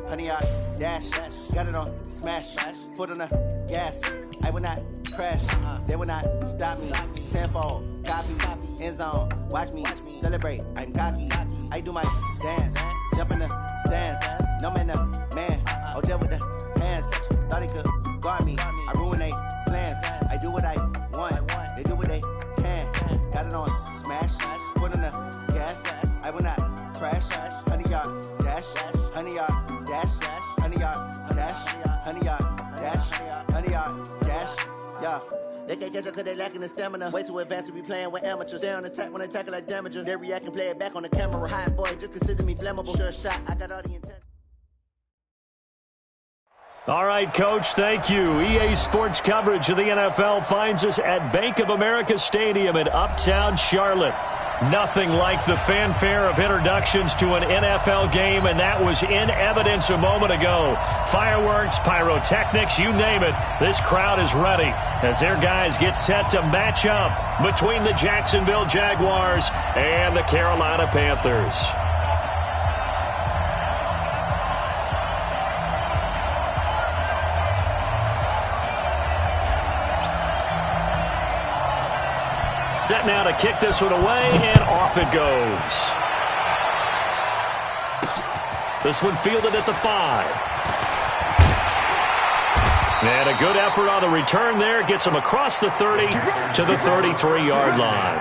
Honey, I dash, got it on smash, foot on the gas. I will not crash, they will not stop me. Tenfold, copy, end zone, watch me celebrate. I'm cocky, I do my dance, jump in the stands. No man, the man, oh there with the hands. Thought they could guard me, I ruin they plans. I do what I want, they do what they can. Got it on smash, foot on the gas. I will not crash, honey, y'all dash, honey, y'all dash, honey, y'all dash, honey, y'all dash, honey, y'all dash, yeah. They can't catch up cause they lacking the stamina. Way too advanced to be playing with amateurs. They on attack when they tackle like damager. They react and play it back on the camera. Hot boy, just consider me flammable. Sure shot, I got all the intent. All right, Coach, thank you. EA Sports coverage of the NFL finds us at Bank of America Stadium in Uptown Charlotte. Nothing like the fanfare of introductions to an NFL game, and that was in evidence a moment ago. Fireworks, pyrotechnics, you name it. This crowd is ready as their guys get set to match up between the Jacksonville Jaguars and the Carolina Panthers. Set now to kick this one away, and off it goes. This one fielded at the 5. And a good effort on the return there. Gets him across the 30 to the 33-yard line.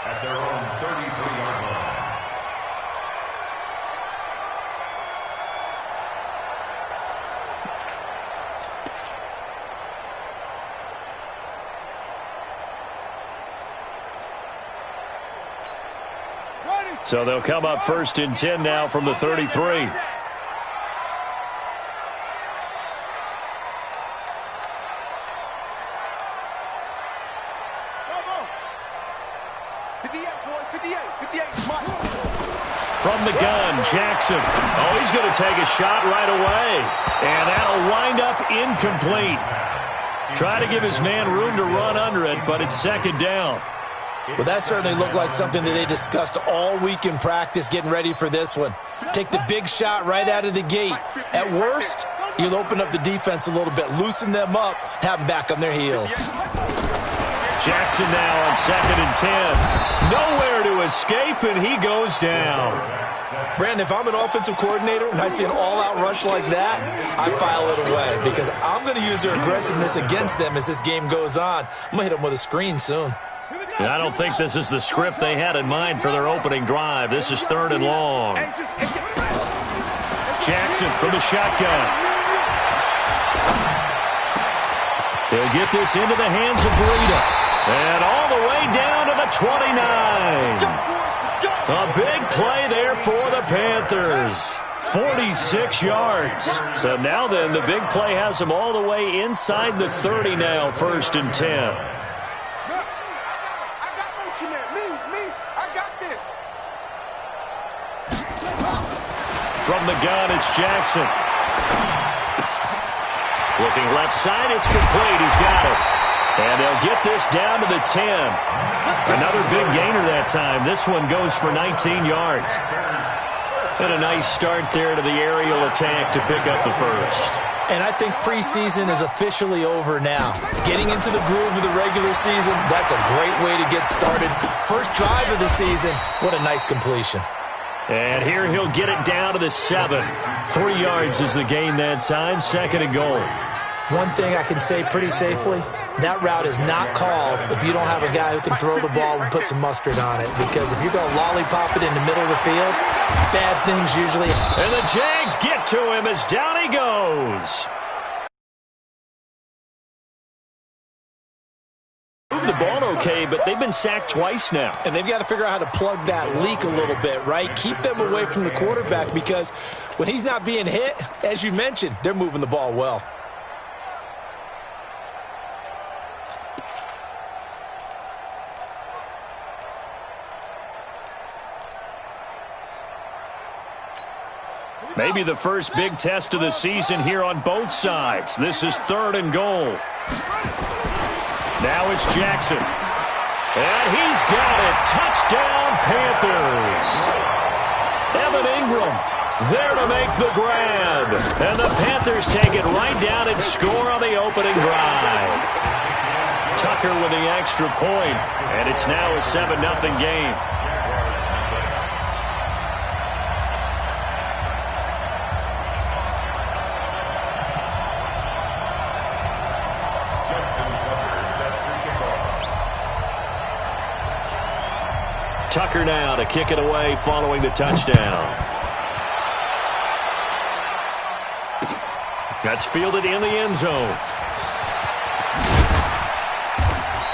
At their own 33-yard line. So they'll come up 1st and 10 now from the 33. From the gun, Jackson. Oh, he's going to take a shot right away. And that'll wind up incomplete. Try to give his man room to run under it, but it's 2nd down. Well, that certainly looked like something that they discussed all week in practice getting ready for this one. Take the big shot right out of the gate. At worst, you'll open up the defense a little bit, loosen them up, have them back on their heels. Jackson now on 2nd and 10. Nowhere to escape, and he goes down. Brandon, if I'm an offensive coordinator and I see an all-out rush like that, I file it away because I'm going to use their aggressiveness against them as this game goes on. I'm going to hit them with a screen soon. I don't think this is the script they had in mind for their opening drive. This is 3rd and long. Jackson from the shotgun. He'll get this into the hands of Breida. And all the way down to the 29. A big play there for the Panthers. 46 yards. So now then, the big play has them all the way inside the 30 now, 1st and 10. From the gun, it's Jackson. Looking left side, it's complete. He's got it. And they'll get this down to the 10. Another big gainer that time. This one goes for 19 yards. And a nice start there to the aerial attack to pick up the 1st. And I think preseason is officially over now. Getting into the groove of the regular season, that's a great way to get started. First drive of the season, what a nice completion. And here he'll get it down to the 7. 3 yards is the gain that time. 2nd and goal. One thing I can say pretty safely, that route is not called if you don't have a guy who can throw the ball and put some mustard on it. Because if you're going to lollipop it in the middle of the field, bad things usually happen. And the Jags get to him as down he goes. Move the ball okay, but they've been sacked twice now. And they've got to figure out how to plug that leak a little bit, right? Keep them away from the quarterback because when he's not being hit, as you mentioned, they're moving the ball well. Maybe the first big test of the season here on both sides. This is 3rd and goal. Now it's Jackson. And he's got it. Touchdown, Panthers. Evan Ingram there to make the grab. And the Panthers take it right down and score on the opening drive. Tucker with the extra point. And it's now a 7-0 game. Tucker now to kick it away following the touchdown. That's fielded in the end zone.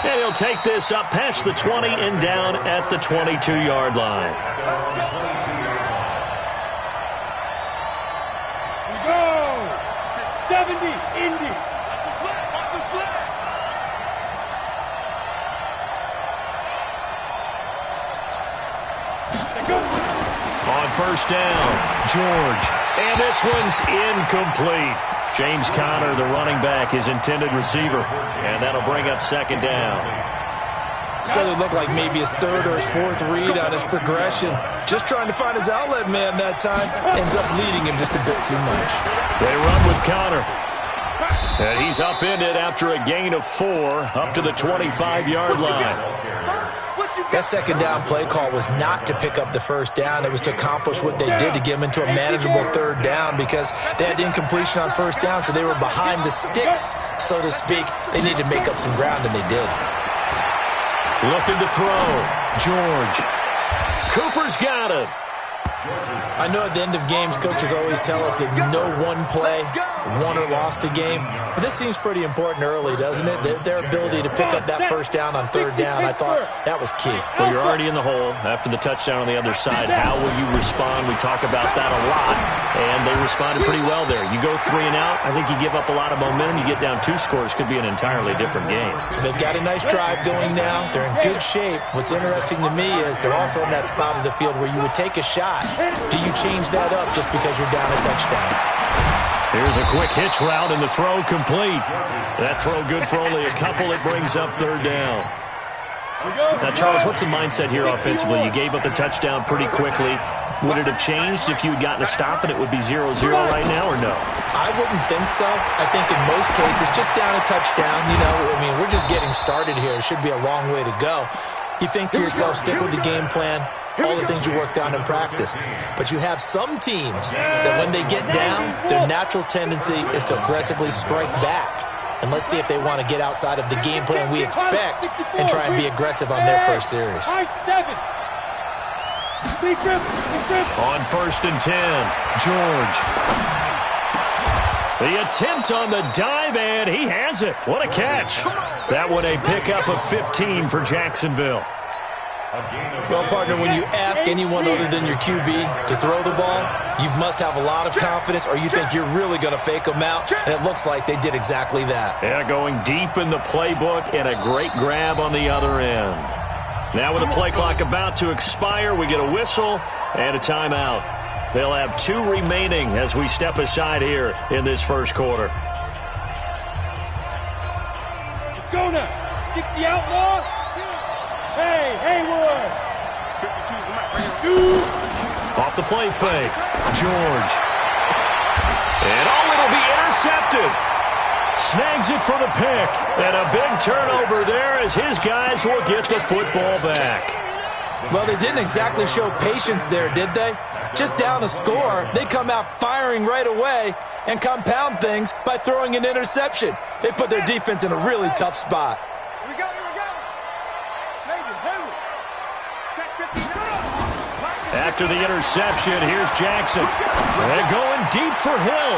And he'll take this up past the 20 and down at the 22-yard line. We go! 70, Indy. Watch the slip, watch the slip. On first down, George. And this one's incomplete. James Conner, the running back, his intended receiver. And that'll bring up 2nd down. So it looked like maybe his 3rd or his 4th read on his progression. Just trying to find his outlet man that time. Ends up leading him just a bit too much. They run with Conner. And he's upended after a gain of 4 up to the 25-yard line. That 2nd down play call was not to pick up the 1st down. It was to accomplish what they did to get him into a manageable 3rd down because they had incompletion on 1st down, so they were behind the sticks, so to speak. They needed to make up some ground, and they did. Looking to throw. George. Cooper's got it. I know at the end of games, coaches always tell us that no one play won or lost a game. But this seems pretty important early, doesn't it? Their ability to pick up that 1st down on 3rd down, I thought that was key. Well, you're already in the hole after the touchdown on the other side. How will you respond? We talk about that a lot, and they responded pretty well there. You go 3 and out, I think you give up a lot of momentum. You get down 2 scores, could be an entirely different game. So they've got a nice drive going now. They're in good shape. What's interesting to me is they're also in that spot of the field where you would take a shot. Do you change that up just because you're down a touchdown? Here's a quick hitch route, and the throw complete. That throw good for only a couple. It brings up 3rd down. Now, Charles, what's the mindset here offensively? You gave up the touchdown pretty quickly. Would it have changed if you had gotten a stop and it would be 0-0 right now, or no? I wouldn't think so. I think in most cases, just down a touchdown, you know, I mean, we're just getting started here. It should be a long way to go. You think to yourself, stick with the game plan, all the things you worked on in practice. But you have some teams that when they get down, their natural tendency is to aggressively strike back. And let's see if they want to get outside of the game plan we expect and try and be aggressive on their first series. On 1st and 10, George. The attempt on the dive, and he has it. What a catch. That one a pickup of 15 for Jacksonville. Well, partner, when you ask anyone other than your QB to throw the ball, you must have a lot of confidence, or you think you're really going to fake them out, and it looks like they did exactly that. Yeah, going deep in the playbook and a great grab on the other end. Now with the play clock about to expire, we get a whistle and a timeout. They'll have 2 remaining as we step aside here in this first quarter. Let's go now. 60 outlaw. Hey, Hayward. 52. Off the play fake. George. And it'll be intercepted. Snags it for the pick. And a big turnover there as his guys will get the football back. Well, they didn't exactly show patience there, did they? Just down a score, they come out firing right away and compound things by throwing an interception. They put their defense in a really tough spot. Here we go. Hayward. Check 59. After the interception, here's Jackson. And going deep for Hill.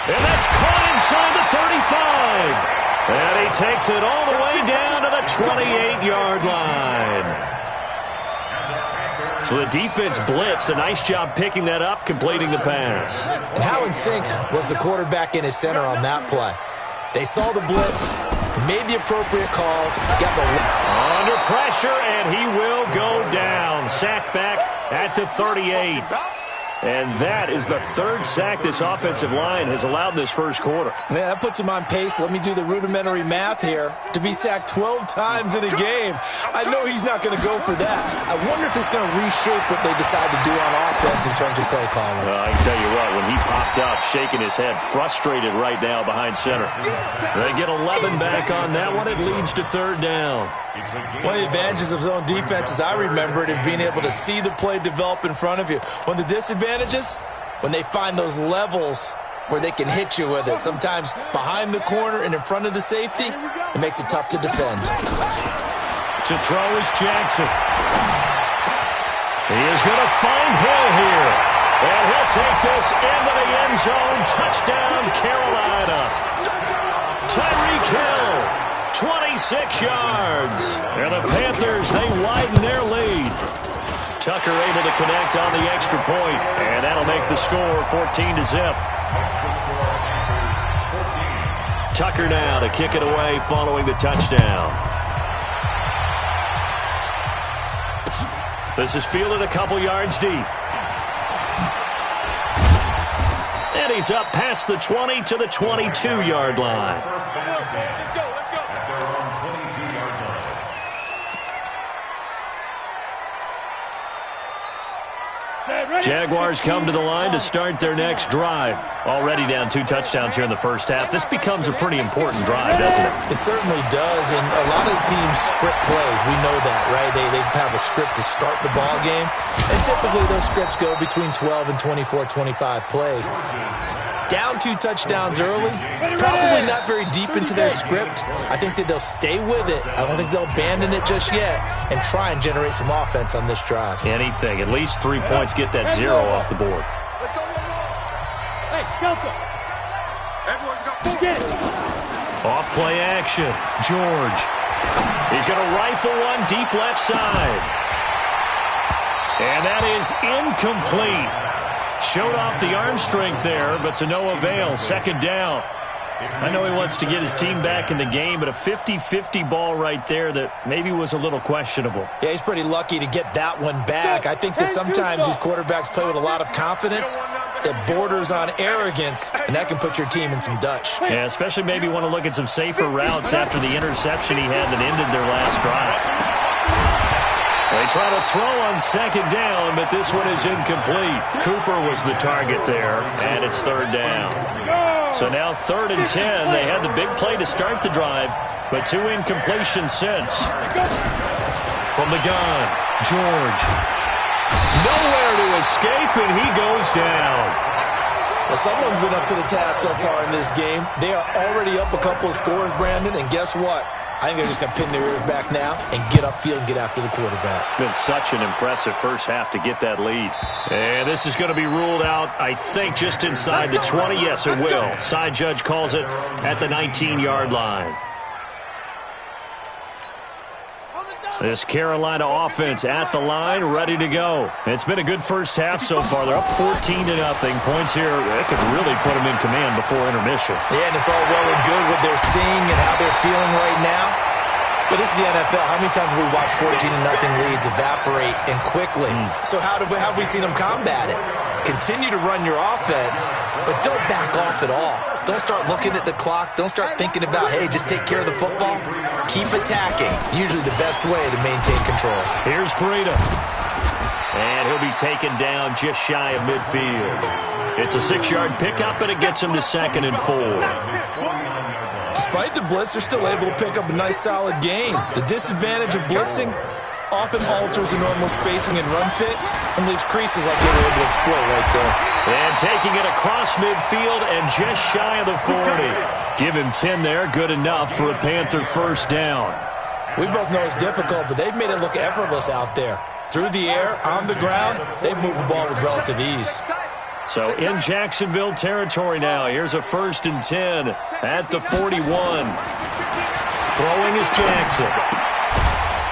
And that's caught inside the 35. And he takes it all the way down to the 28-yard line. So the defense blitzed. A nice job picking that up, completing the pass. And how in sync was the quarterback in his center on that play? They saw the blitz, made the appropriate calls, got the... Under pressure, and he will go down. Sacked back at the 38. And that is the third sack this offensive line has allowed this first quarter. Man, that puts him on pace. Let me do the rudimentary math here. To be sacked 12 times in a game. I know he's not going to go for that. I wonder if it's going to reshape what they decide to do on offense in terms of play calling. Well, I can tell you what, when he popped up, shaking his head, frustrated right now behind center. They get 11 back on that one. It leads to third down. One of the advantages of zone defense, as I remember it, is being able to see the play develop in front of you. One of the disadvantages, when they find those levels where they can hit you with it, sometimes behind the corner and in front of the safety, it makes it tough to defend. To throw is Jackson. He is going to find Hill here. And he'll take this into the end zone. Touchdown, Carolina. Tyreek Hill. 26 yards. And the Panthers, they widen their lead. Tucker able to connect on the extra point, and that'll make the score 14-0. Tucker now to kick it away following the touchdown. This is fielded a couple yards deep. And he's up past the 20 to the 22-yard line. Jaguars come to the line to start their next drive. Already down 2 touchdowns here in the first half. This becomes a pretty important drive, doesn't it? It certainly does, and a lot of teams script plays. We know that, right? They have a script to start the ball game, and typically those scripts go between 12 and 24, 25 plays. Down 2 touchdowns early, probably not very deep into their script. I think that they'll stay with it. I don't think they'll abandon it just yet and try and generate some offense on this drive. Anything. At least 3 points, get that 0 off the board. Hey, Delta. Everyone go. Off play action. George. He's going to rifle one deep left side. And that is incomplete. Showed off the arm strength there, but to no avail. Second down. I know he wants to get his team back in the game, but a 50-50 ball right there that maybe was a little questionable. Yeah, he's pretty lucky to get that one back. I think that sometimes these quarterbacks play with a lot of confidence that borders on arrogance, and that can put your team in some Dutch. Yeah, especially maybe want to look at some safer routes after the interception he had that ended their last drive. They try to throw on second down, but this one is incomplete. Cooper was the target there, and it's third down. So now 3rd and 10. They had the big play to start the drive, but 2 incompletions since. From the gun, George. Nowhere to escape, and he goes down. Well, someone's been up to the task so far in this game. They are already up a couple of scores, Brandon, and guess what? I think they're just going to pin their ears back now and get upfield and get after the quarterback. Been such an impressive first half to get that lead. And this is going to be ruled out, I think, just inside the 20. Yes, it will. Side judge calls it at the 19-yard line. This Carolina offense at the line, ready to go. It's been a good first half so far. They're up 14-0. Points here, that could really put them in command before intermission. Yeah, and it's all well and good what they're seeing and how they're feeling right now. But this is the NFL. How many times have we watched 14-0 leads evaporate and quickly? So how have we seen them combat it? Continue to run your offense, but don't back off at all. Don't start looking at the clock. Don't start thinking about, hey, just take care of the football. Keep attacking. Usually the best way to maintain control. Here's Breida. And he'll be taken down just shy of midfield. It's a 6-yard pickup, and it gets him to 2nd and 4. Despite the blitz, they're still able to pick up a nice, solid gain. The disadvantage of blitzing often alters the normal spacing and run fits and leaves creases like they were able to exploit right there. And taking it across midfield and just shy of the 40. Give him 10 there, good enough for a Panther first down. We both know it's difficult, but they've made it look effortless out there. Through the air, on the ground, they've moved the ball with relative ease. So in Jacksonville territory now. Here's a 1st and 10 at the 41. Throwing is Jackson.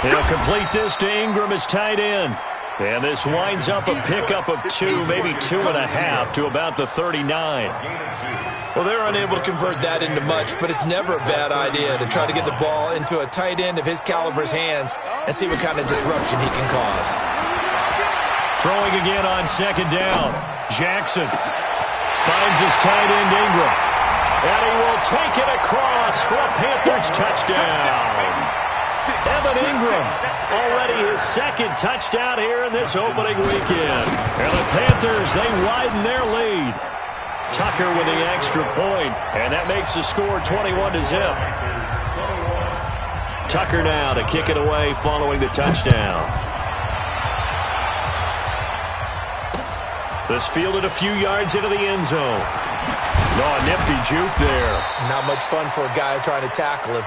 He'll complete this to Ingram as tight end. And this winds up a pickup of 2, maybe 2.5 to about the 39. Well, they're unable to convert that into much, but it's never a bad idea to try to get the ball into a tight end of his caliber's hands and see what kind of disruption he can cause. Throwing again on 2nd down. Jackson finds his tight end Ingram. And he will take it across for a Panthers touchdown. Evan Ingram, already his second touchdown here in this opening weekend. And the Panthers, they widen their lead. Tucker with the extra point, and that makes the score 21-0. Tucker now to kick it away following the touchdown. This fielded a few yards into the end zone. Oh, a nifty juke there. Not much fun for a guy trying to tackle him.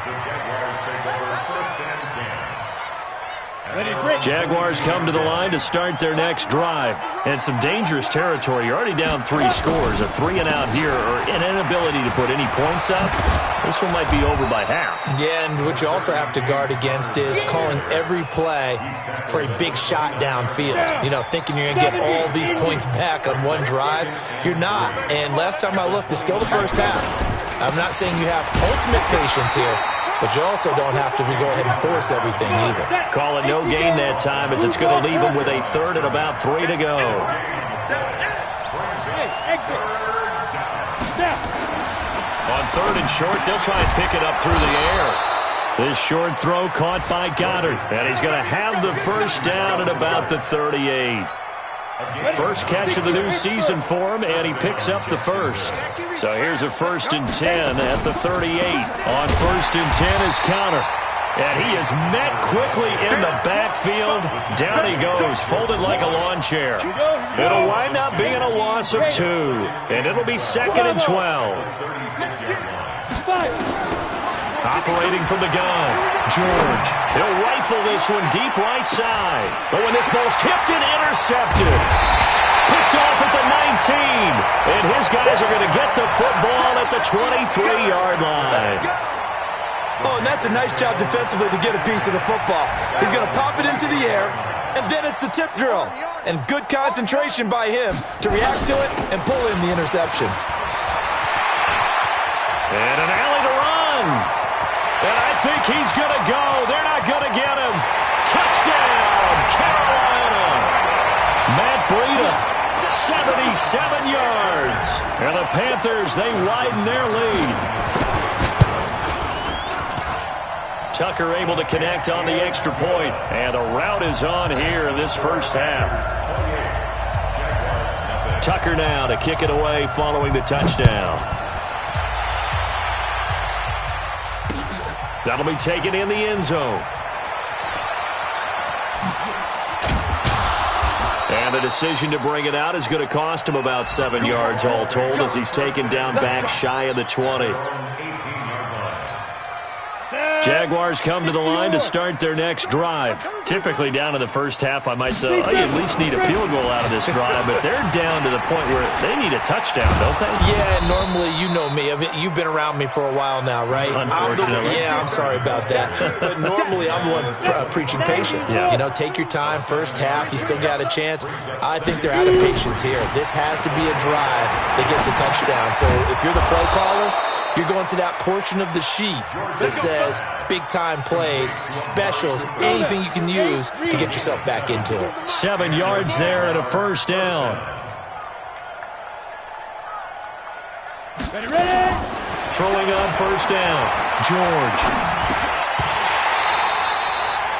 Jaguars come to the line to start their next drive. And some dangerous territory. You're already down 3 scores. A 3-and-out here or an inability to put any points up. This one might be over by half. Yeah, and what you also have to guard against is calling every play for a big shot downfield. You know, thinking you're going to get all these points back on one drive. You're not. And last time I looked, it's still the first half. I'm not saying you have ultimate patience here, but you also don't have to go ahead and force everything either. Call it no gain that time as it's going to leave them with a third and about 3 to go. On third and short, they'll try and pick it up through the air. This short throw caught by Goddard. And he's going to have the first down at about the 38. First catch of the new season for him, and he picks up the first. So here's a 1st and 10 at the 38. On 1st and 10 is Conner. And he is met quickly in the backfield. Down he goes, folded like a lawn chair. It'll wind up being a loss of 2. And it'll be 2nd and 12. Operating from the gun, George. He'll rifle this one deep right side. But when this ball's tipped and intercepted, picked off at the 19. And his guys are going to get the football at the 23-yard line. Oh, and that's a nice job defensively to get a piece of the football. He's going to pop it into the air, and then it's the tip drill. And good concentration by him to react to it and pull in the interception. And an alley to run. And I think he's going to go. They're not going to get him. Touchdown, Carolina. Matt Breida, 77 yards. And the Panthers, they widen their lead. Tucker able to connect on the extra point. And the route is on here in this first half. Tucker now to kick it away following the touchdown. That'll be taken in the end zone. And the decision to bring it out is going to cost him about 7 yards all told as he's taken down back shy of the 20. Jaguars come to the line to start their next drive. Typically down in the first half, I might say, oh, you at least need a field goal out of this drive, but they're down to the point where they need a touchdown, don't they? Yeah, normally, you know me. I mean, you've been around me for a while now, right? Unfortunately. I'm sorry about that. But normally, I'm the one preaching patience. Yeah. You know, take your time. First half, you still got a chance. I think they're out of patience here. This has to be a drive that gets a touchdown. So if you're the play caller, you're going to that portion of the sheet that says big-time plays, specials, anything you can use to get yourself back into it. 7 yards there and a first down. Ready? Throwing on first down, George.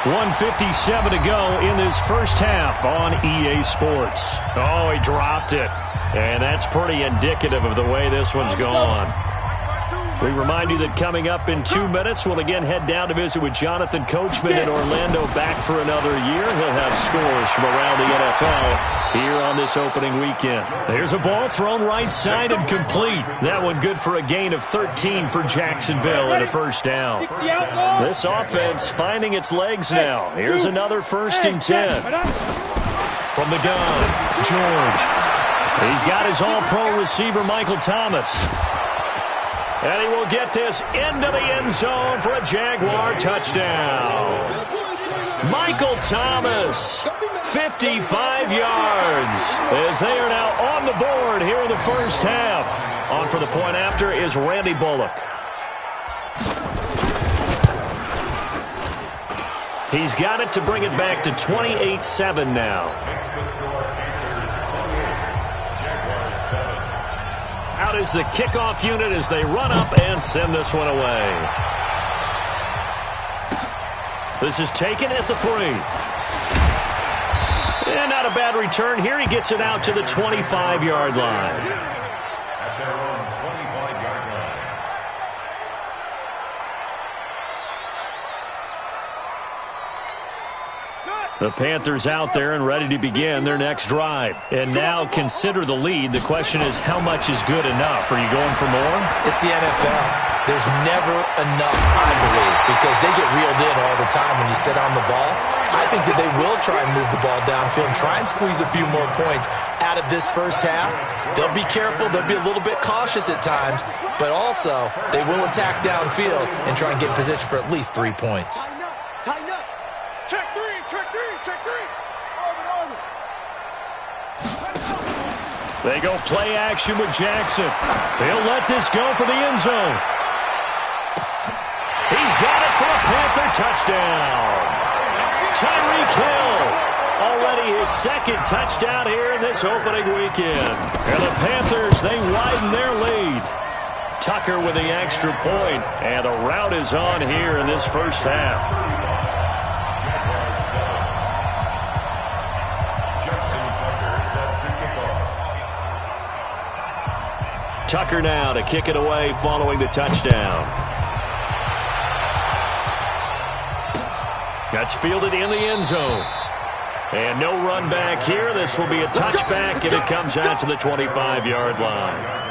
1:57 to go in this first half on EA Sports. Oh, he dropped it. And that's pretty indicative of the way this one's gone. We remind you that coming up in 2 minutes, we'll again head down to visit with Jonathan Coachman in Orlando, back for another year. He'll have scores from around the NFL here on this opening weekend. There's a ball thrown right side and complete. That one good for a gain of 13 for Jacksonville and a first down. This offense finding its legs now. Here's another 1st and 10. From the gun, George. He's got his all-pro receiver, Michael Thomas. And he will get this into the end zone for a Jaguar touchdown. Michael Thomas, 55 yards, as they are now on the board here in the first half. On for the point after is Randy Bullock. He's got it to bring it back to 28-7 now. out is the kickoff unit as they run up and send this one away. This is taken at the 3. And not a bad return here. He gets it out to the 25-yard line. At their own 25-yard line. The Panthers out there and ready to begin their next drive. And now consider the lead. The question is, how much is good enough? Are you going for more? It's the NFL. There's never enough, I believe, because they get reeled in all the time when you sit on the ball. I think that they will try and move the ball downfield and try and squeeze a few more points out of this first half. They'll be careful. They'll be a little bit cautious at times, but also they will attack downfield and try and get in position for at least 3 points. Tighten up. Check 3, check 3, check 3. Arm. They go play action with Jackson. They'll let this go for the end zone. He's got it for a Panther touchdown. Tyreek Hill, already his second touchdown here in this opening weekend. And the Panthers, they widen their lead. Tucker with the extra point, and the rout is on here in this first half. Tucker now to kick it away following the touchdown. That's fielded in the end zone. And no run back here. This will be a touchback, and it comes out to the 25-yard line.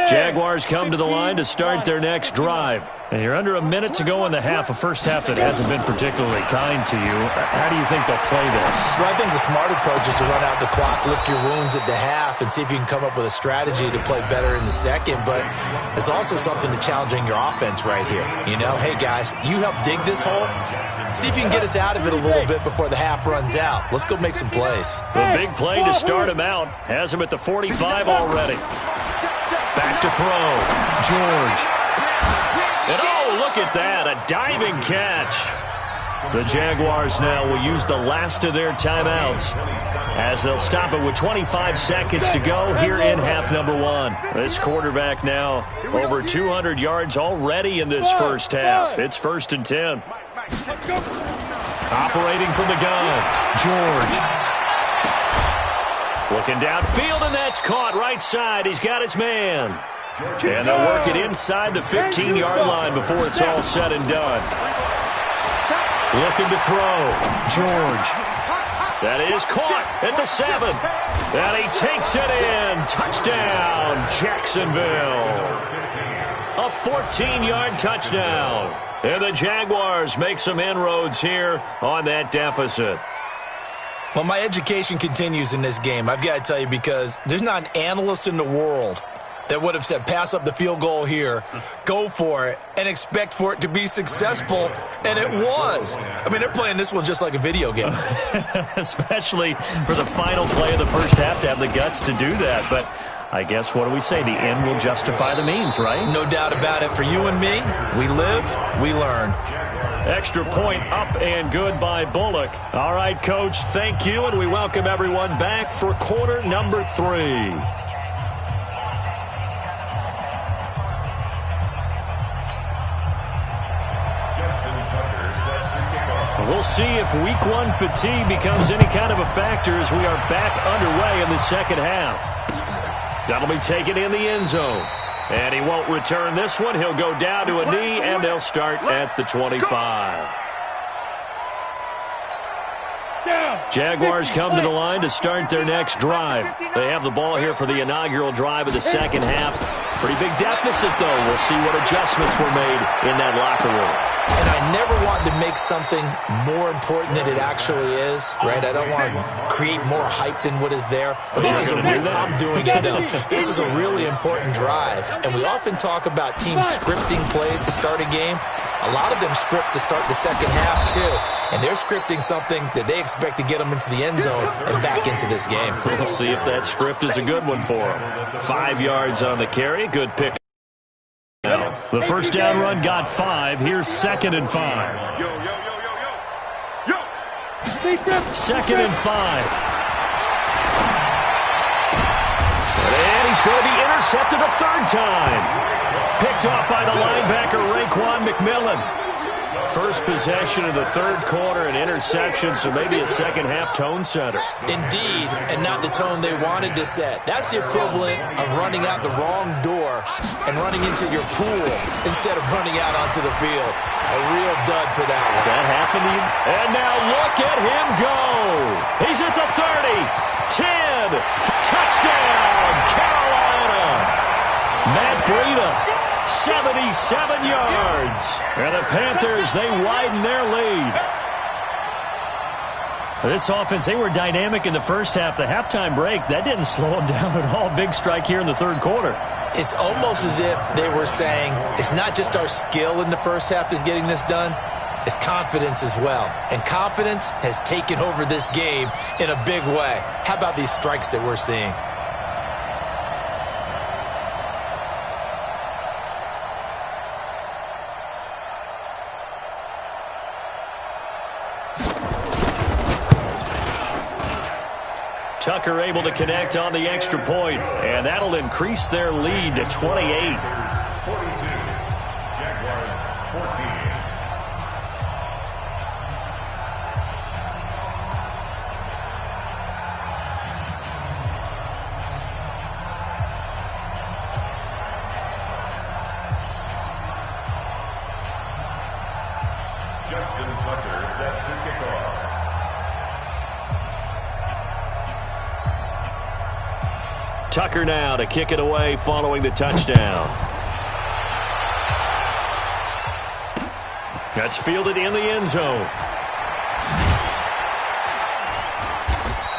Jaguars come to the line to start their next drive. And you're under a minute to go in the half, a first half that hasn't been particularly kind to you. How do you think they'll play this? Well, I think the smart approach is to run out the clock, lick your wounds at the half, and see if you can come up with a strategy to play better in the second. But there's also something to challenging your offense right here. You know, hey, guys, you help dig this hole. See if you can get us out of it a little bit before the half runs out. Let's go make some plays. The big play to start him out. Has him at the 45 already. Back to throw. George. And oh, look at that. A diving catch. The Jaguars now will use the last of their timeouts as they'll stop it with 25 seconds to go here in half number 1. This quarterback now over 200 yards already in this first half. It's 1st and 10. Operating from the gun. George. Looking downfield, and that's caught right side. He's got his man. And they'll work it inside the 15-yard line before it's all said and done. Looking to throw. George. That is caught at the 7. And he takes it in. Touchdown, Jacksonville. A 14-yard touchdown. And the Jaguars make some inroads here on that deficit. Well, my education continues in this game, I've got to tell you, because there's not an analyst in the world that would have said pass up the field goal here, go for it, and expect for it to be successful, and it was. I mean, they're playing this one just like a video game. Especially for the final play of the first half to have the guts to do that. But I guess, what do we say? The end will justify the means, right? No doubt about it. For you and me, we live, we learn. Extra point up and good by Bullock. All right, Coach, thank you, and we welcome everyone back for quarter number 3. We'll see if week 1 fatigue becomes any kind of a factor as we are back underway in the second half. That'll be taken in the end zone. And he won't return this one. He'll go down to a knee, and they'll start at the 25. Jaguars come to the line to start their next drive. They have the ball here for the inaugural drive of the second half. Pretty big deficit, though. We'll see what adjustments were made in that locker room. And I never want to make something more important than it actually is, right? I don't want to create more hype than what is there. But this is I'm doing it, though. This is a really important drive. And we often talk about teams scripting plays to start a game. A lot of them script to start the second half, too. And they're scripting something that they expect to get them into the end zone and back into this game. We'll see if that script is a good one for them. 5 yards on the carry. Good pick. The first down run got 5. Here's 2nd and 5. Second and 5. And he's going to be intercepted a 3rd time. Picked off by the linebacker, Raekwon McMillan. First possession of the 3rd quarter, an interception, so maybe a second-half tone setter. Indeed, and not the tone they wanted to set. That's the equivalent of running out the wrong door and running into your pool instead of running out onto the field. A real dud for that one. Is that happening? And now look at him go. He's at the 30, 10, touchdown, Carolina. Matt Breida. 77 yards. And the Panthers, they widen their lead. This offense, they were dynamic in the first half. The halftime break, that didn't slow them down at all. Big strike here in the 3rd quarter. It's almost as if they were saying, it's not just our skill in the first half that's getting this done, it's confidence as well. And confidence has taken over this game in a big way. How about these strikes that we're seeing? Tucker able to connect on the extra point, and that'll increase their lead to 28. 42, Jaguars 14. Justin Tucker set to kick off. Tucker now to kick it away following the touchdown. That's fielded in the end zone.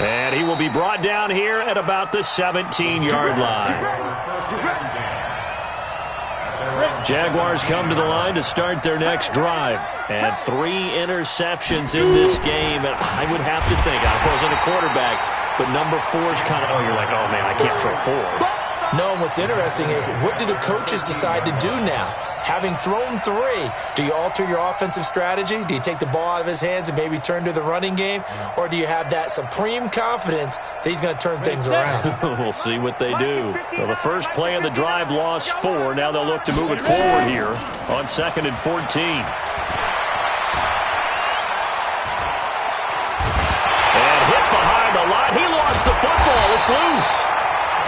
And he will be brought down here at about the 17-yard line. Jaguars come to the line to start their next drive. And 3 interceptions in this game. And I would have to think, I wasn't a quarterback, but number 4 is kind of, you're like, oh, man, I can't throw 4. No, and what's interesting is, what do the coaches decide to do now? Having thrown 3, do you alter your offensive strategy? Do you take the ball out of his hands and maybe turn to the running game? Or do you have that supreme confidence that he's going to turn things around? We'll see what they do. Well, the first play of the drive lost 4. Now they'll look to move it forward here on 2nd and 14. He lost the football. It's loose.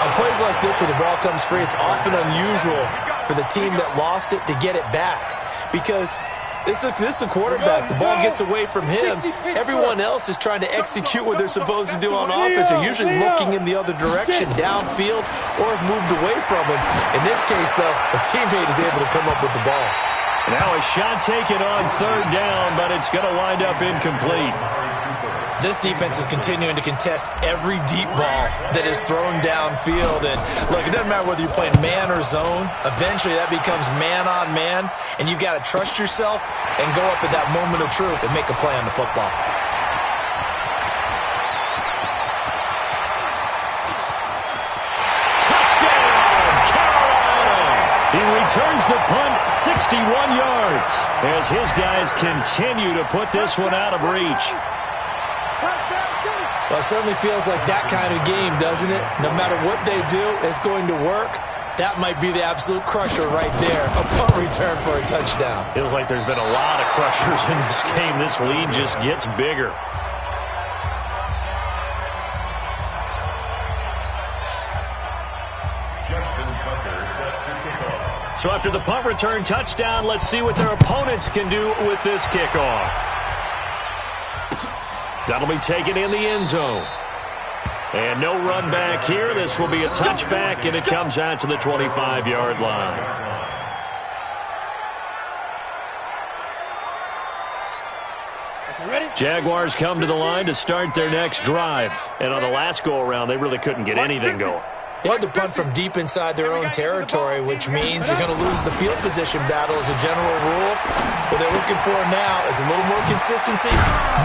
On plays like this where the ball comes free, it's often unusual for the team that lost it to get it back. Because this is the quarterback. The ball gets away from him. Everyone else is trying to execute what they're supposed to do on offense. They're usually looking in the other direction, downfield, or have moved away from him. In this case, though, a teammate is able to come up with the ball. Now a shot taken on 3rd down, but it's going to wind up incomplete. This defense is continuing to contest every deep ball that is thrown downfield. And look, it doesn't matter whether you're playing man or zone. Eventually that becomes man on man, and you've got to trust yourself and go up at that moment of truth and make a play on the football. Touchdown, Carolina! He returns the punt 61 yards as his guys continue to put this one out of reach. Well, it certainly feels like that kind of game, doesn't it? No matter what they do, it's going to work. That might be the absolute crusher right there. A punt return for a touchdown. Feels like there's been a lot of crushers in this game. This lead just gets bigger. Justin Tucker set to kick off. So after the punt return touchdown, let's see what their opponents can do with this kickoff. That'll be taken in the end zone. And no run back here. This will be a touchback, and it comes out to the 25-yard line. Jaguars come to the line to start their next drive. And on the last go-around, they really couldn't get anything going. They had to punt from deep inside their own territory, which means you're going to lose the field position battle as a general rule. Well, they're looking looking for now is a little more consistency,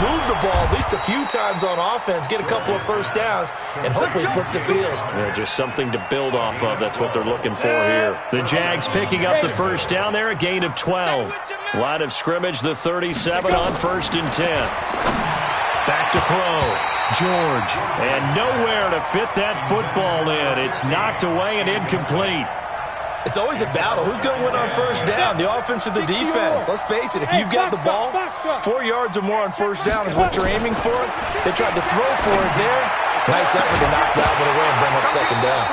move the ball at least a few times on offense, get a couple of first downs, and hopefully flip the field. Yeah, just something to build off of. That's what they're looking for here. The Jags picking up the first down there, a gain of 12. Line of scrimmage, the 37 on 1st and 10. Back to throw. George. And nowhere to fit that football in. It's knocked away and incomplete. It's always a battle. Who's going to win on first down, the offense or the defense? Let's face it, if you've got the ball, 4 yards or more on first down is what you're aiming for. They tried to throw for it there. Nice effort to knock that one away and bring up second down.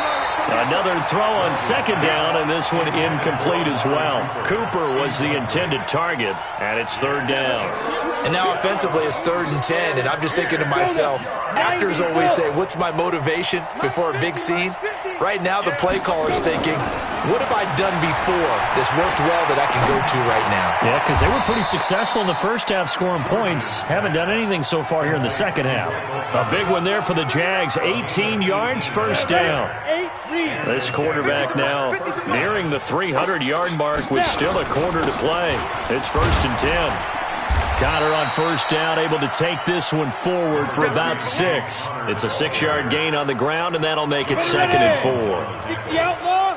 Another throw on second down, and this one incomplete as well. Cooper was the intended target, and it's 3rd down. And now offensively it's 3rd and 10, and I'm just thinking to myself, actors always say, what's my motivation before a big scene? Right now the play caller's thinking, what have I done before this worked well that I can go to right now? Yeah, because they were pretty successful in the first half scoring points. Haven't done anything so far here in the second half. A big one there for the Jags. 18 yards, first down. This quarterback now nearing the 300-yard mark with still a quarter to play. It's 1st and 10. Conner on first down, able to take this one forward for about 6. It's a 6-yard gain on the ground, and that'll make it 2nd and 4. 60 outlaw.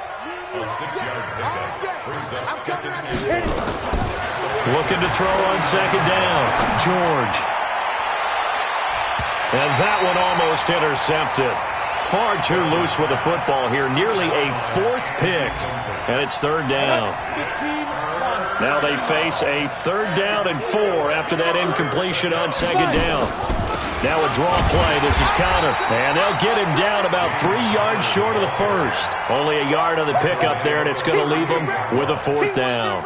A 6-yard pickup brings up 2nd and 4. Looking to throw on second down. George. And that one almost intercepted. Far too loose with the football here. Nearly a 4th pick. And it's 3rd down. Now they face a 3rd down and 4 after that incompletion on second down. Now a draw play. This is Conner. And they'll get him down about 3 yards short of the first. Only a yard on the pickup there, and it's going to leave him with a 4th down.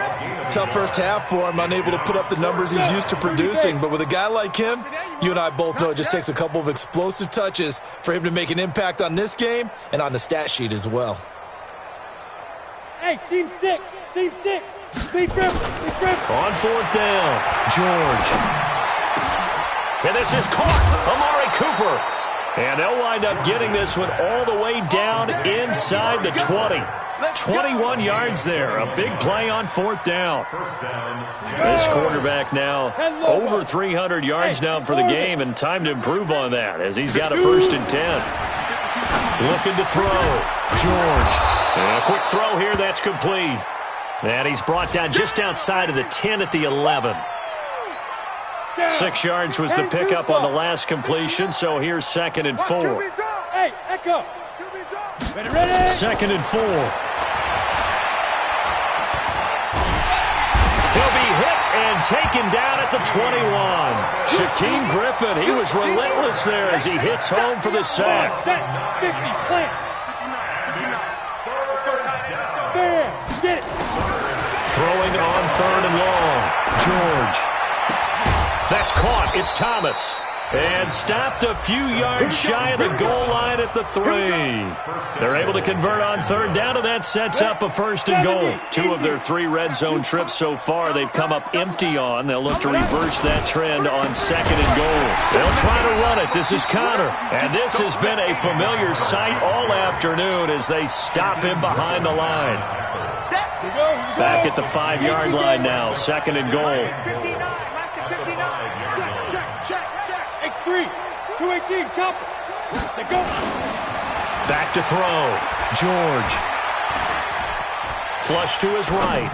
Tough first half for him, unable to put up the numbers he's used to producing. But with a guy like him, you and I both know it just takes a couple of explosive touches for him to make an impact on this game and on the stat sheet as well. Hey, seam 6. Seam 6. Be grip. On 4th down, George. And this is caught. Amari Cooper. And they'll wind up getting this one all the way down inside the 20. 21 yards there. A big play on 4th down. This quarterback now over 300 yards now for the game, and time to improve on that as he's got a 1st and 10. Looking to throw. George. And a quick throw here. That's complete. And he's brought down just outside of the 10 at the 11. 6 yards was the pickup on the last completion, so here's 2nd and 4. Hey, Echo. Ready. 2nd and 4. He'll be hit and taken down at the 21. Shaquem Griffin, he was relentless there as he hits home for the sack. Set. 50. Plant. Bam. Get it. Throwing on 3rd and long. George. That's caught. It's Thomas. And stopped a few yards shy of the goal line at the 3. They're able to convert on 3rd down, and that sets up a 1st and goal. 2 of their 3 red zone trips so far they've come up empty on. They'll look to reverse that trend on 2nd and goal. They'll try to run it. This is Conner. And this has been a familiar sight all afternoon as they stop him behind the line. Back at the 5-yard line now. 2nd and goal. Check. X3. 218. Chopper. Let's go. Back to throw. George. Flush to his right.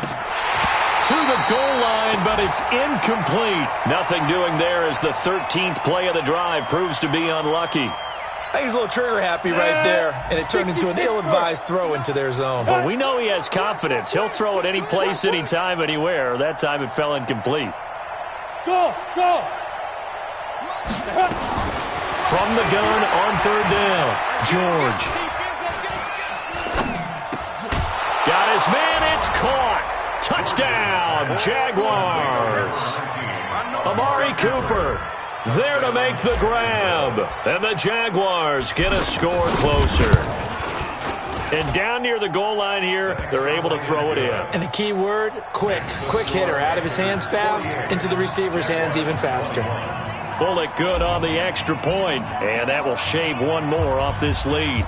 To the goal line, but it's incomplete. Nothing doing there as the 13th play of the drive proves to be unlucky. I think he's a little trigger happy right there, and it turned into an ill-advised throw into their zone. Well, we know he has confidence. He'll throw it any place, anytime, anywhere. That time it fell incomplete. Go. From the gun on 3rd down, George. Got his man, it's caught. Touchdown, Jaguars. Amari Cooper there to make the grab. And the Jaguars get a score closer. And down near the goal line here, they're able to throw it in. And the key word, quick. Quick hitter. Out of his hands fast, into the receiver's hands even faster. Bullock good on the extra point, and that will shave one more off this lead.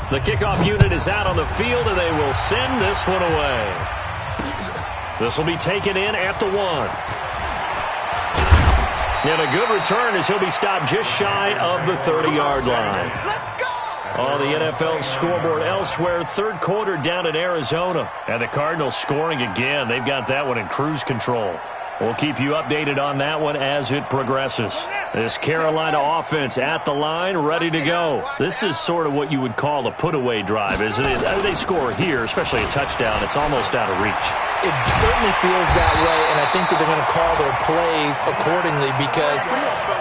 The kickoff unit is out on the field, and they will send this one away. This will be taken in at the 1. And a good return as he'll be stopped just shy of the 30-yard line. On the NFL scoreboard elsewhere, third quarter down in Arizona. And the Cardinals scoring again. They've got that one in cruise control. We'll keep you updated on that one as it progresses. This Carolina offense at the line, ready to go. This is sort of what you would call a put-away drive, isn't it? They score here, especially a touchdown. It's almost out of reach. It certainly feels that way, and I think that they're going to call their plays accordingly because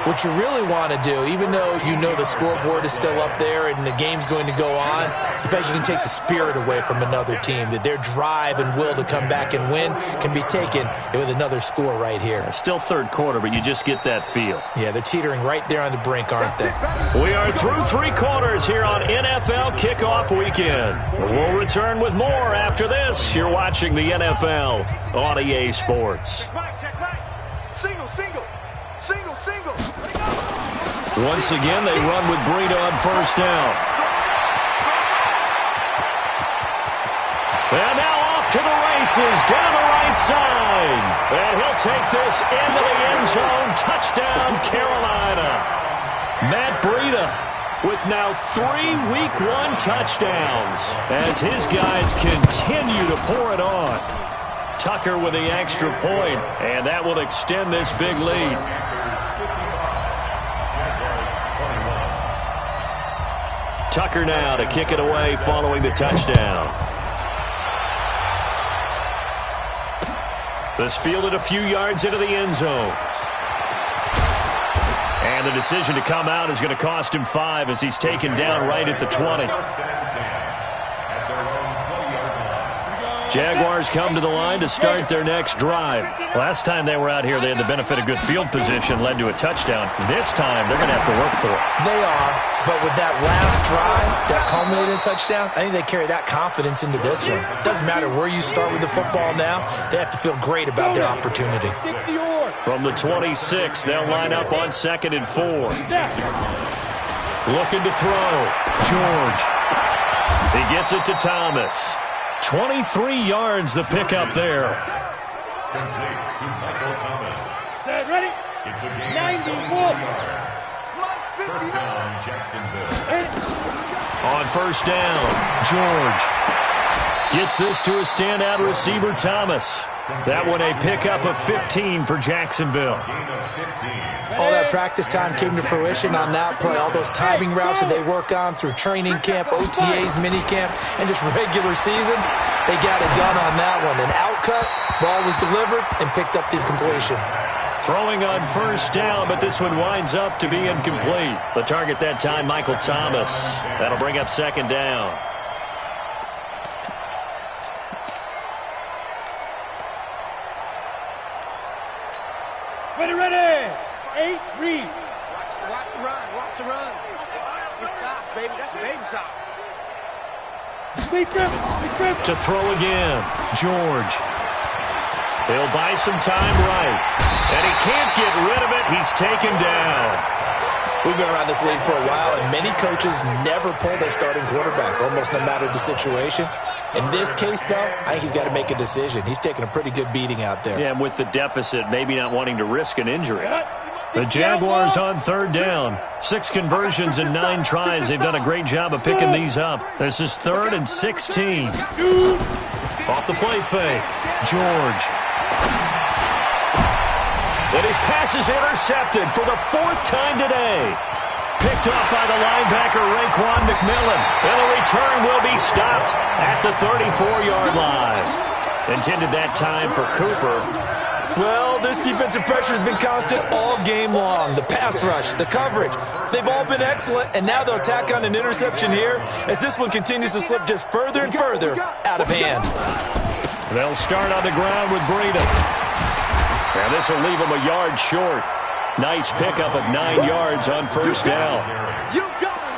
what you really want to do, even though you know the scoreboard is still up there and the game's going to go on, in fact, you can take the spirit away from another team, that their drive and will to come back and win can be taken with another score right here. Still third quarter, but you just get that feel. Yeah, they're teetering right there on the brink, aren't they? We are through three quarters here on NFL Kickoff Weekend. We'll return with more after this. You're watching the NFL on EA Sports. Single. Once again, they run with Breida on first down. And now off to the races, down the right side. And he'll take this into the end zone. Touchdown, Carolina. Matt Breida with now 3 Week 1 touchdowns as his guys continue to pour it on. Tucker with the extra point, and that will extend this big lead. Tucker now to kick it away following the touchdown. This fielded a few yards into the end zone. And the decision to come out is going to cost him 5 as he's taken down right at the 20. Jaguars come to the line to start their next drive. Last time they were out here, they had the benefit of good field position, led to a touchdown. This time, they're going to have to work for it. They are, but with that last drive, that culminated in touchdown, I think they carry that confidence into this one. It doesn't matter where you start with the football now. They have to feel great about their opportunity. From the 26, they'll line up on 2nd and 4. Looking to throw. George. He gets it to Thomas. 23 yards the pickup there. Set, ready? 91. First down, Jacksonville. On first down, George gets this to a standout receiver, Thomas. That one a pickup of 15 for Jacksonville. All that practice time came to fruition on that play. All those timing routes that they work on through training camp, OTAs, minicamp, and just regular season, they got it done on that one. An outcut, ball was delivered, and picked up the completion. Throwing on first down, but this one winds up to be incomplete. The target that time, Michael Thomas. That'll bring up 2nd down. Ready. 8, read. Watch the run. It's soft, baby. That's baby soft. To throw again, George. He'll buy some time right. And he can't get rid of it. He's taken down. We've been around this league for a while, and many coaches never pull their starting quarterback, almost no matter the situation. In this case, though, I think he's got to make a decision. He's taking a pretty good beating out there. Yeah, and with the deficit, maybe not wanting to risk an injury. The Jaguars on 3rd down. 6 conversions and 9 tries. They've done a great job of picking these up. This is 3rd and 16. Off the play fake. George. And his pass is intercepted for the 4th time today. Picked up by the linebacker, Raekwon McMillan. And the return will be stopped at the 34-yard line. Intended that time for Cooper. Well, this defensive pressure has been constant all game long. The pass rush, the coverage, they've all been excellent, and now they'll tack on an interception here as this one continues to slip just further and further out of hand. They'll start on the ground with Breida. And this will leave them a yard short. Nice pickup of 9 yards on first down.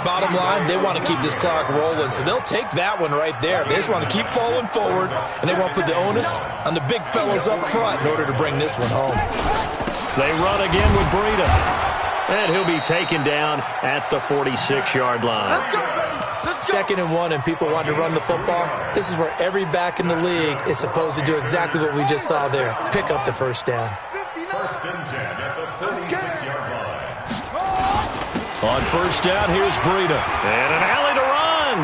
Bottom line, they want to keep this clock rolling, so they'll take that one right there. They just want to keep falling forward, and they want to put the onus on the big fellas up front in order to bring this one home. They run again with Breida. And he'll be taken down at the 46-yard line. 2nd and 1 and people want to run the football, this is where every back in the league is supposed to do exactly what we just saw there. Pick up the first down. 1st and 10 at the 46-yard line. On first down, here's Breida. And an alley to run.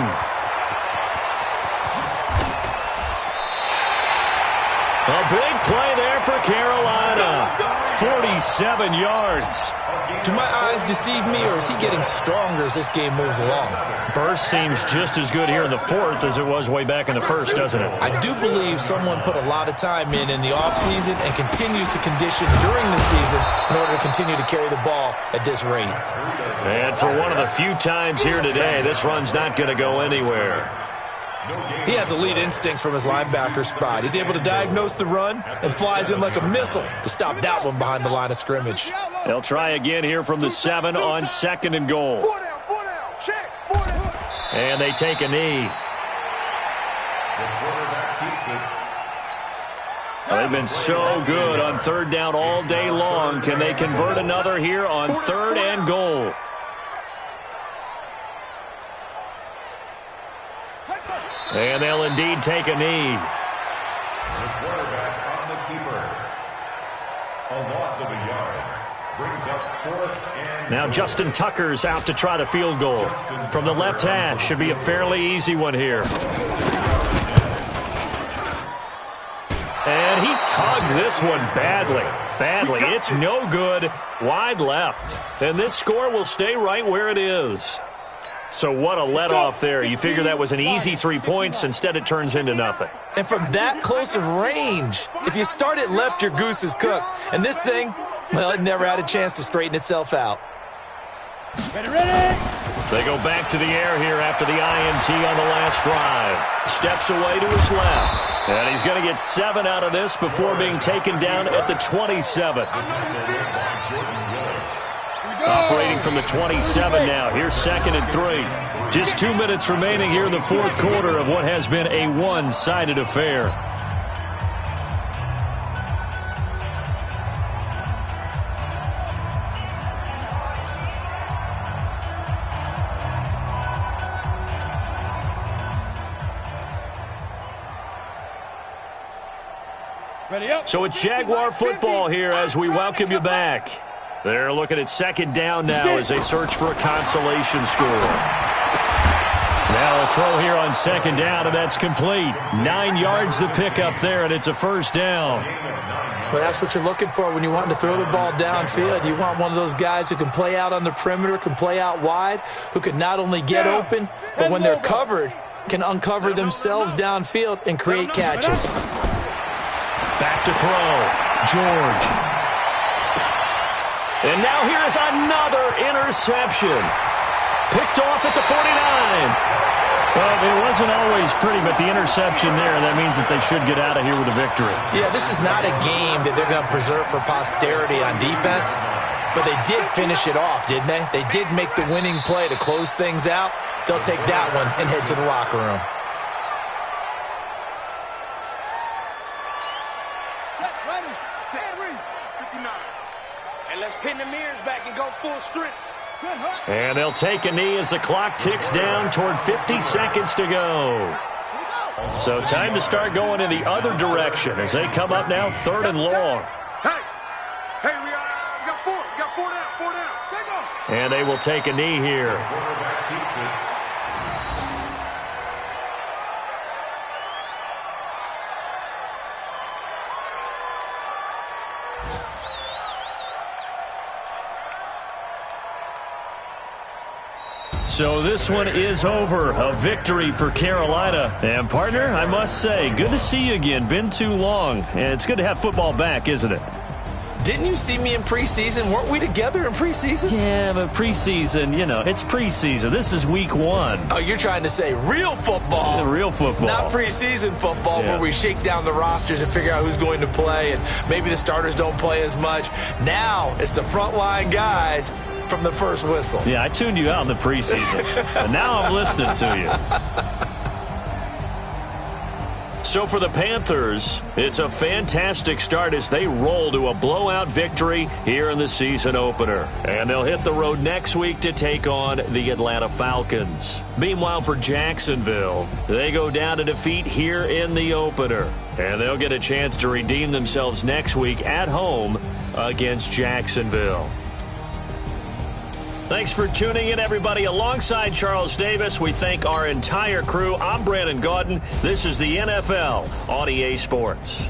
A big play there for Carolina. 47 yards. Do my eyes deceive me, or is he getting stronger as this game moves along? Burst seems just as good here in the 4th as it was way back in the 1st, doesn't it? I do believe someone put a lot of time in the offseason and continues to condition during the season in order to continue to carry the ball at this rate. And for one of the few times here today, this run's not going to go anywhere. He has elite instincts from his linebacker spot. He's able to diagnose the run and flies in like a missile to stop that one behind the line of scrimmage. They'll try again here from the 7 on 2nd and goal. And they take a knee. They've been so good on 3rd down all day long. Can they convert another here on 3rd and goal? And they'll indeed take a knee. The quarterback on the keeper. A loss of a yard. Brings up 4th and... Now Justin Tucker's out to try the field goal. From the left hash, should be a fairly easy one here. And he tugged this one badly. Badly. It's no good. Wide left. And this score will stay right where it is. So what a let-off there. You figure that was an easy 3 points. Instead, it turns into nothing. And from that close of range, if you start it left, your goose is cooked. And this thing, well, it never had a chance to straighten itself out. Ready. They go back to the air here after the INT on the last drive. Steps away to his left. And he's going to get 7 out of this before being taken down at the 27. Operating from the 27 now. Here's 2nd and 3. Just 2 minutes remaining here in the 4th quarter of what has been a one-sided affair. Ready up. So it's Jaguar football here as we welcome you back. They're looking at 2nd down now as they search for a consolation score. Now a throw here on 2nd down, and that's complete. 9 yards to pick up there, and it's a first down. Well, that's what you're looking for when you want to throw the ball downfield. You want one of those guys who can play out on the perimeter, can play out wide, who can not only get open, but when they're covered, can uncover themselves downfield and create catches. Back to throw. George. And now here is another interception. Picked off at the 49. Well, it wasn't always pretty, but the interception there, that means that they should get out of here with a victory. Yeah, this is not a game that they're going to preserve for posterity on defense, but they did finish it off, didn't they? They did make the winning play to close things out. They'll take that one and head to the locker room. Let's pin the mirrors back and go full strength. And they'll take a knee as the clock ticks down toward 50 seconds to go. So time to start going in the other direction as they come up now 3rd and long. Hey, we got 4. We got 4 down. And they will take a knee here. So this one is over. A victory for Carolina. And, partner, I must say, good to see you again. Been too long. And it's good to have football back, isn't it? Didn't you see me in preseason? Weren't we together in preseason? Yeah, but preseason, you know, it's preseason. This is week 1. Oh, you're trying to say real football. Real football. Not preseason football where we shake down the rosters and figure out who's going to play, and maybe the starters don't play as much. Now it's the frontline guys from the first whistle. Yeah, I tuned you out in the preseason. And now I'm listening to you. So for the Panthers, it's a fantastic start as they roll to a blowout victory here in the season opener. And they'll hit the road next week to take on the Atlanta Falcons. Meanwhile, for Jacksonville, they go down to defeat here in the opener. And they'll get a chance to redeem themselves next week at home against Jacksonville. Thanks for tuning in, everybody. Alongside Charles Davis, we thank our entire crew. I'm Brandon Gaudin. This is the NFL on EA Sports.